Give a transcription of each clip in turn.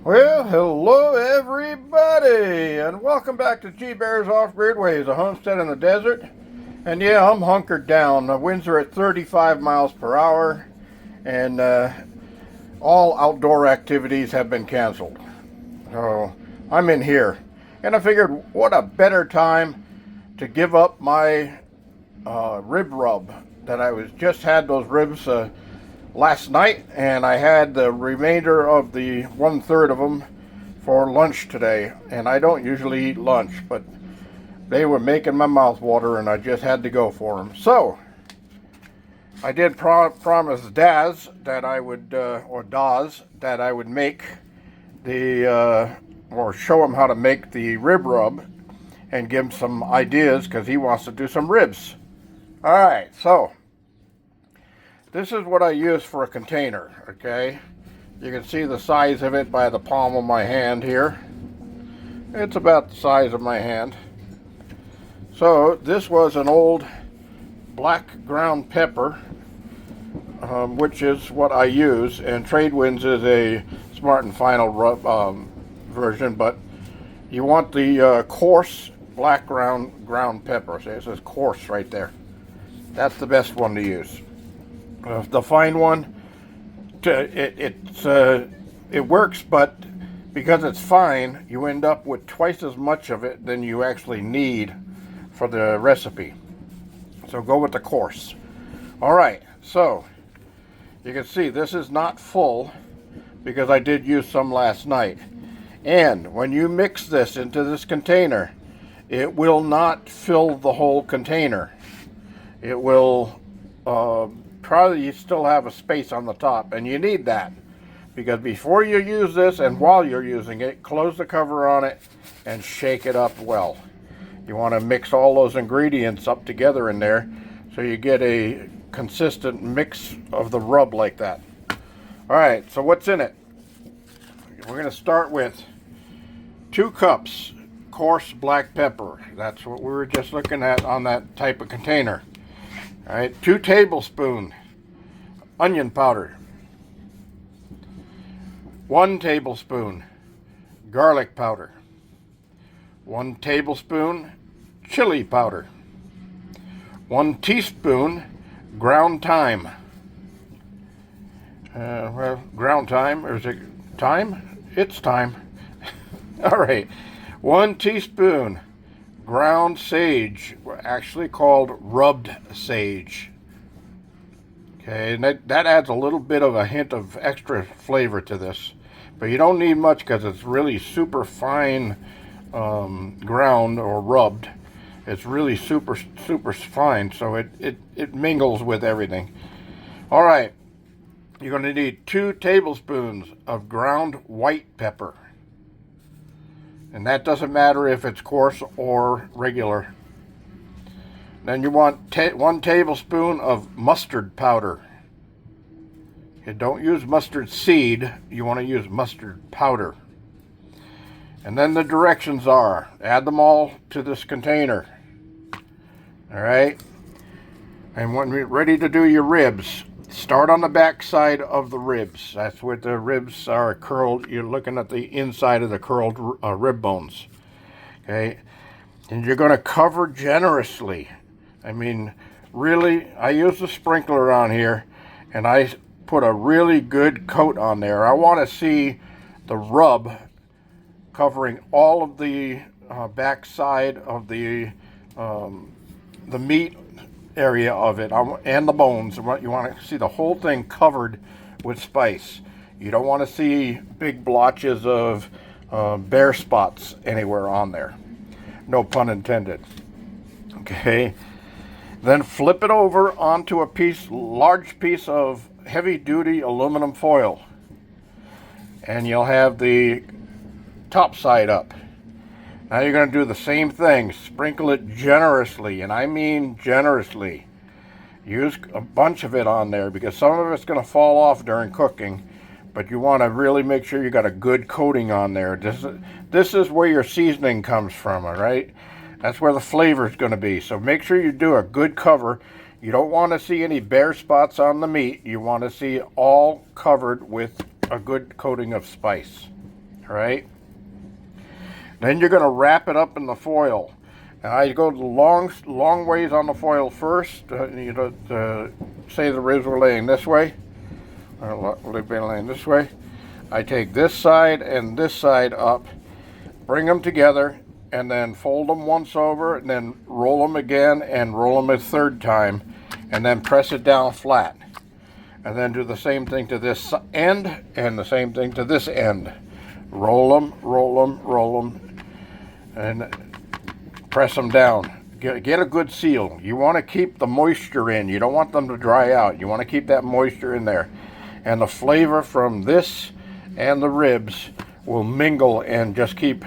Well, hello everybody, and welcome back to G Bear's Off-Grid Ways, a homestead in the desert. And yeah, I'm hunkered down. The winds are at 35 miles per hour, and all outdoor activities have been canceled. So I'm in here, and I figured what a better time to give up my rib rub that I was just had those ribs last night, and I had the remainder of the 1/3 of them for lunch today. And I don't usually eat lunch, but they were making my mouth water, and I just had to go for them. So I did promise Daz that I would, or Daz, that I would make or show him how to make the rib rub and give him some ideas because he wants to do some ribs. All right, so this is what I use for a container, okay? You can see the size of it by the palm of my hand here. It's about the size of my hand. So this was an old black ground pepper, which is what I use, and Tradewinds is a Smart and Final version, but you want the coarse black ground pepper. See, it says coarse right there. That's the best one to use. The fine one, it works, but because it's fine, you end up with twice as much of it than you actually need for the recipe. So go with the coarse. All right, so you can see this is not full because I did use some last night. And when you mix this into this container, it will not fill the whole container. It will probably still have a space on the top, and you need that because before you use this and while you're using it, close the cover on it and shake it up well. You want to mix all those ingredients up together in there so you get a consistent mix of the rub like that. All right, so what's in it? We're going to start with 2 cups coarse black pepper. That's what we were just looking at on that type of container. All right, 2 tablespoons onion powder, 1 tablespoon garlic powder, 1 tablespoon chili powder, 1 teaspoon ground thyme. Well, ground thyme, or is it thyme? It's thyme. All right, 1 teaspoon ground sage, actually called rubbed sage. Okay, and that adds a little bit of a hint of extra flavor to this, but you don't need much because it's really super fine ground or rubbed. It's really super fine, so it mingles with everything. All right, you're going to need 2 tablespoons of ground white pepper. And that doesn't matter if it's coarse or regular. Then you want 1 tablespoon of mustard powder. You don't use mustard seed, you want to use mustard powder. And then the directions are, add them all to this container. All right? And when you're ready to do your ribs, start on the back side of the ribs. That's where the ribs are curled. You're looking at the inside of the curled rib bones. Okay? And you're going to cover generously. I mean, really, I use the sprinkler on here, and I put a really good coat on there. I want to see the rub covering all of the back side of the meat area of it and the bones. You want to see the whole thing covered with spice. You don't want to see big blotches of bare spots anywhere on there. No pun intended. Okay. Then flip it over onto a large piece of heavy-duty aluminum foil, and you'll have the top side up. Now you're going to do the same thing. Sprinkle it generously, and I mean generously. Use a bunch of it on there because some of it's going to fall off during cooking, but you want to really make sure you got a good coating on there. This is where your seasoning comes from, all right? That's where the flavor is going to be. So make sure you do a good cover. You don't want to see any bare spots on the meat. You want to see all covered with a good coating of spice. All right. Then you're going to wrap it up in the foil. And I go the long ways on the foil first. Say the ribs were laying this way. They've been laying this way. I take this side and this side up, bring them together, and then fold them once over, and then roll them again, and roll them a third time, and then press it down flat. And then do the same thing to this end, and the same thing to this end. Roll them, roll them, roll them, and press them down. Get a good seal. You want to keep the moisture in. You don't want them to dry out. You want to keep that moisture in there. And the flavor from this and the ribs will mingle and just keep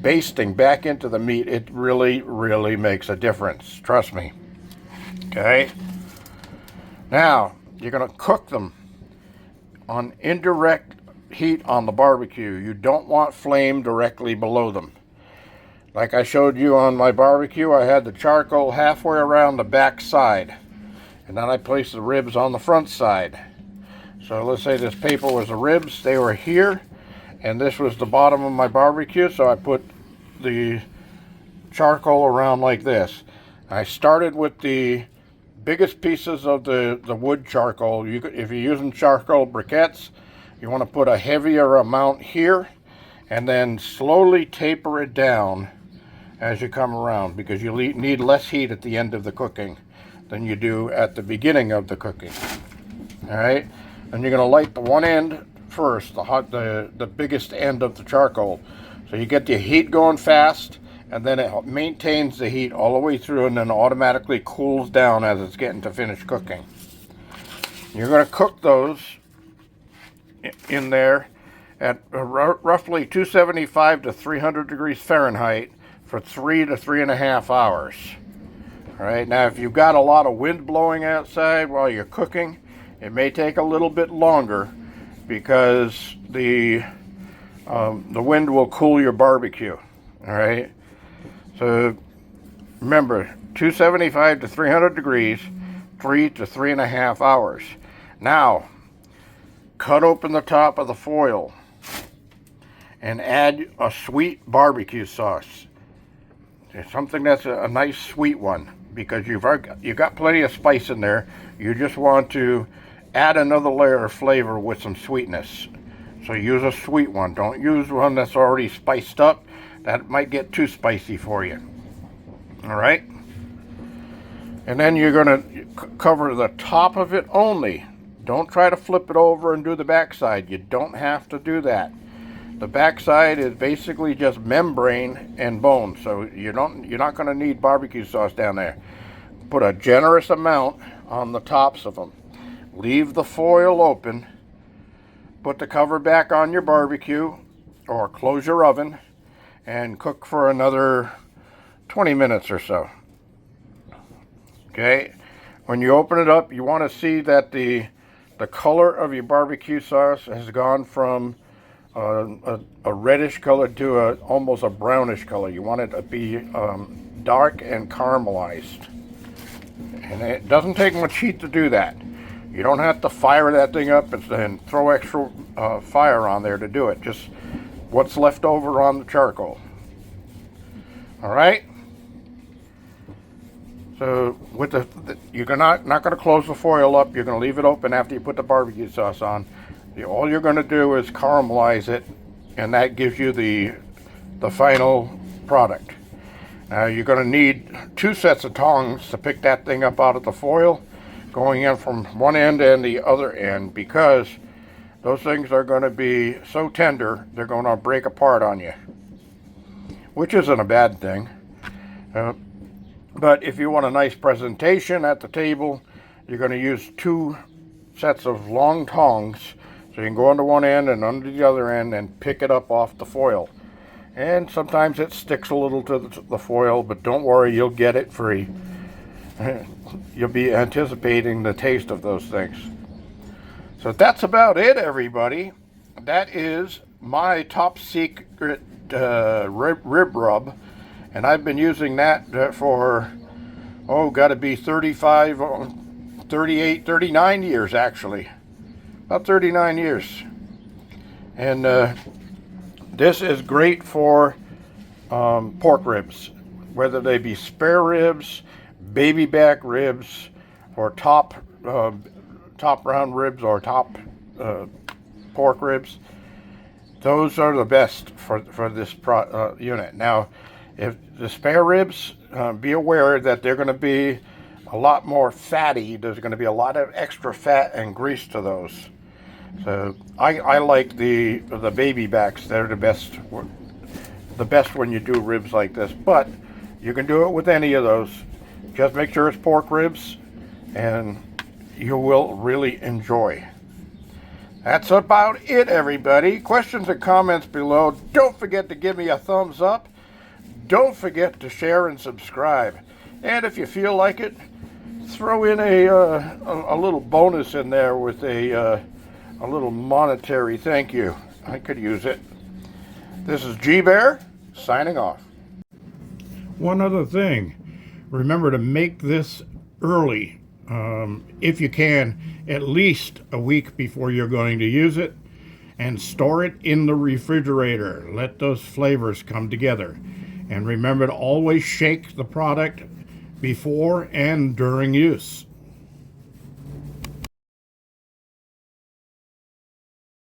basting back into the meat. It really, really makes a difference. Trust me. Okay? Now, you're going to cook them on indirect heat on the barbecue. You don't want flame directly below them. Like I showed you on my barbecue, I had the charcoal halfway around the back side. And then I placed the ribs on the front side. So let's say this paper was the ribs, they were here, and this was the bottom of my barbecue, so I put the charcoal around like this. I started with the biggest pieces of the wood charcoal. If you're using charcoal briquettes, you want to put a heavier amount here, and then slowly taper it down as you come around, because you need less heat at the end of the cooking than you do at the beginning of the cooking. All right? And you're going to light the one end first, the biggest end of the charcoal. So you get the heat going fast, and then it maintains the heat all the way through, and then automatically cools down as it's getting to finish cooking. You're going to cook those in there at roughly 275 to 300 degrees Fahrenheit for 3 to 3.5 hours. All right, now if you've got a lot of wind blowing outside while you're cooking, it may take a little bit longer because the wind will cool your barbecue. All right. So remember, 275 to 300 degrees, 3 to 3.5 hours. Now, cut open the top of the foil and add a sweet barbecue sauce. It's something that's a nice sweet one, because you've got plenty of spice in there. You just want to add another layer of flavor with some sweetness. So use a sweet one. Don't use one that's already spiced up. That might get too spicy for you. All right? And then you're going to cover the top of it only. Don't try to flip it over and do the backside. You don't have to do that. The backside is basically just membrane and bone, so you're not going to need barbecue sauce down there. Put a generous amount on the tops of them. Leave the foil open. Put the cover back on your barbecue, or close your oven, and cook for another 20 minutes or so. Okay? When you open it up, you want to see that the color of your barbecue sauce has gone from a reddish color to almost a brownish color. You want it to be dark and caramelized. And it doesn't take much heat to do that. You don't have to fire that thing up and throw extra fire on there to do it. Just what's left over on the charcoal. All right? So with you're not going to close the foil up. You're going to leave it open after you put the barbecue sauce on. All you're going to do is caramelize it, and that gives you the final product. Now you're going to need 2 sets of tongs to pick that thing up out of the foil, going in from one end and the other end, because those things are going to be so tender they're going to break apart on you, which isn't a bad thing. But if you want a nice presentation at the table, you're going to use 2 sets of long tongs, so you can go under one end and under the other end and pick it up off the foil. And sometimes it sticks a little to the foil, but don't worry, you'll get it free. You'll be anticipating the taste of those things. So that's about it, everybody. That is my top secret rib rub. And I've been using that for, got to be 35, 38, 39 years, actually. About 39 years. And This is great for pork ribs, whether they be spare ribs, baby back ribs, or top round ribs, or top pork ribs. Those are the best for this unit. Now, if the spare ribs, be aware that they're going to be a lot more fatty. There's going to be a lot of extra fat and grease to those. So I like the baby backs. They're the best when you do ribs like this. But you can do it with any of those. Just make sure it's pork ribs, and you will really enjoy. That's about it, everybody. Questions and comments below. Don't forget to give me a thumbs up. Don't forget to share and subscribe. And if you feel like it, throw in a little bonus in there with a little monetary thank you. I could use it. This is G-Bear signing off. One other thing. Remember to make this early. If you can, at least a week before you're going to use it, and store it in the refrigerator. Let those flavors come together. And remember to always shake the product before and during use.